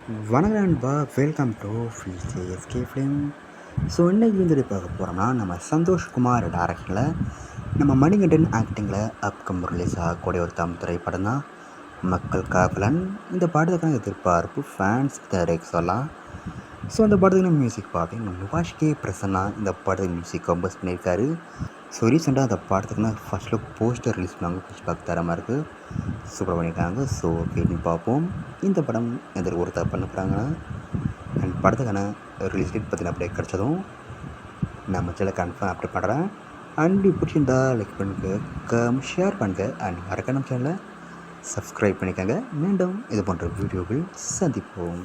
வணக்கம் நண்பா, welcome to VJSK film. So இன்றைக்கி வந்து பார்க்க போகிறோம்னா, நம்ம சந்தோஷ்குமார் டைரக்ஷனில் நம்ம மணிகண்டன் ஆக்டிங்கில் அப்கம் ரிலீஸ் ஆகக்கூடிய ஒரு திரைப்படம் தான் மக்கள் காவலன். இந்த படத்துக்கான எதிர்பார்ப்பு ஃபேன்ஸ் தரேக்கு சொல்லலாம். ஸோ அந்த படத்துக்கு மியூசிக் பார்த்தீங்கன்னா நுவாஷ் கே பிரசன்னா இந்த படத்துக்கு மியூசிக் கம்போஸ் பண்ணியிருக்காரு. ஸோ ரீசெண்டாக அந்த படத்துக்குன்னா ஃபர்ஸ்ட் லுக் போஸ்டர் ரிலீஸ் பண்ணாங்க. ஃபர்ஸ்ட் பார்க்க தரமாக இருக்குது, சூப்பர் பண்ணியிருக்காங்க. ஸோ கேட்டு பார்ப்போம் இந்த படம் எந்த ஒரு தப்பு பண்ண போகிறாங்கன்னா, அண்ட் படத்துக்கான ரிலீஸ் டேட் பற்றின அப்டேட் கிடச்சதும் நம்ம சேனல் கன்ஃபார்ம் அப்டேட் பண்ணுறேன். அண்ட் பிடிச்சிருந்தா லைக் பண்ணுங்கள், ஷேர் பண்ணுங்கள், அண்ட் மறக்க நம்ம சேனலை சப்ஸ்கிரைப் பண்ணிக்கோங்க. மீண்டும் இது போன்ற வீடியோவில் சந்திப்போம்.